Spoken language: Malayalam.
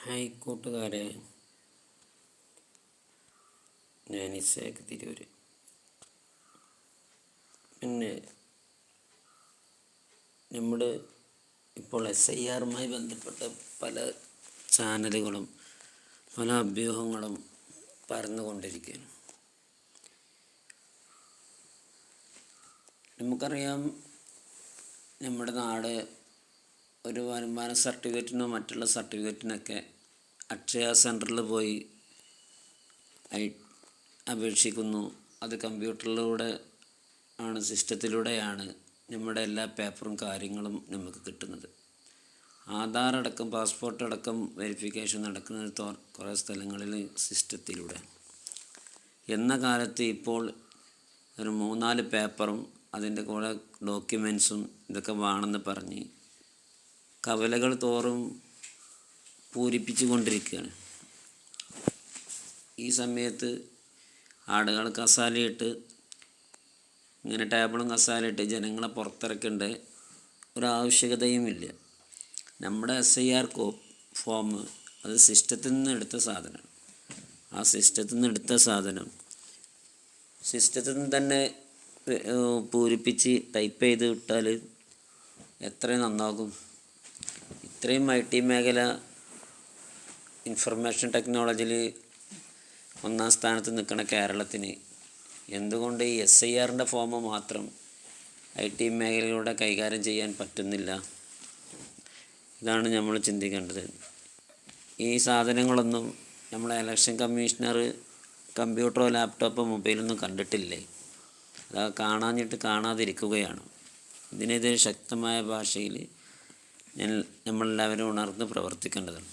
ഹായ് കൂട്ടുകാരെ, ഞാൻ ഇസേക്ക് തിരൂർ. പിന്നെ നമ്മുടെ ഇപ്പോൾ SIRമായി ബന്ധപ്പെട്ട പല ചാനലുകളും പല അഭ്യൂഹങ്ങളും പരന്നുകൊണ്ടിരിക്കുകയാണ്. നമുക്കറിയാം, നമ്മുടെ നാട് ഒരു വരുമാന സർട്ടിഫിക്കറ്റിനോ മറ്റുള്ള സർട്ടിഫിക്കറ്റിനൊക്കെ അക്ഷയ സെൻറ്ററിൽ പോയി അപേക്ഷിക്കുന്നു. അത് കമ്പ്യൂട്ടറിലൂടെ ആണ്, സിസ്റ്റത്തിലൂടെയാണ് നമ്മുടെ എല്ലാ പേപ്പറും കാര്യങ്ങളും നമുക്ക് കിട്ടുന്നത്. ആധാർ അടക്കം പാസ്പോർട്ട് അടക്കം വെരിഫിക്കേഷൻ നടക്കുന്നത് കുറേ സ്ഥലങ്ങളിൽ സിസ്റ്റത്തിലൂടെ. എന്ന കാലത്ത് ഇപ്പോൾ ഒരു 3-4 പേപ്പറും അതിൻ്റെ കൂടെ ഡോക്യുമെൻസും ഇതൊക്കെ വേണമെന്ന് പറഞ്ഞ് കവലകൾ തോറും പൂരിപ്പിച്ചു കൊണ്ടിരിക്കുകയാണ്. ഈ സമയത്ത് ആളുകൾ കസാലയിട്ട്, ഇങ്ങനെ ടേബിളും കസാലയിട്ട് ജനങ്ങളെ പുറത്തിറക്കേണ്ട ഒരാവശ്യകതയുമില്ല. നമ്മുടെ SIR ഫോം അത് സിസ്റ്റത്തിൽ നിന്ന് എടുത്ത സാധനമാണ്. ആ സിസ്റ്റത്തിൽ നിന്ന് എടുത്ത സാധനം സിസ്റ്റത്തിൽ നിന്ന് തന്നെ പൂരിപ്പിച്ച് ടൈപ്പ് ചെയ്ത് വിട്ടാൽ എത്ര നന്നാകും. ഇത്രയും IT മേഖല ഇൻഫർമേഷൻ ടെക്നോളജിയിൽ 1-ാം സ്ഥാനത്ത് നിൽക്കുന്ന കേരളത്തിന് എന്തുകൊണ്ട് ഈ SIRൻ്റെ ഫോം മാത്രം IT മേഖലയിലൂടെ കൈകാര്യം ചെയ്യാൻ പറ്റുന്നില്ല? ഇതാണ് നമ്മൾ ചിന്തിക്കേണ്ടത്. ഈ സാധനങ്ങളൊന്നും നമ്മളെ ഇലക്ഷൻ കമ്മീഷണർ കമ്പ്യൂട്ടറോ ലാപ്ടോപ്പോ മൊബൈലൊന്നും കണ്ടിട്ടില്ലേ? അത് കാണാതിരിക്കുകയാണ്. ഇതിനെതിരെ ശക്തമായ ഭാഷയിൽ നമ്മളെല്ലാവരും ഉണർന്ന് പ്രവർത്തിക്കേണ്ടതാണ്.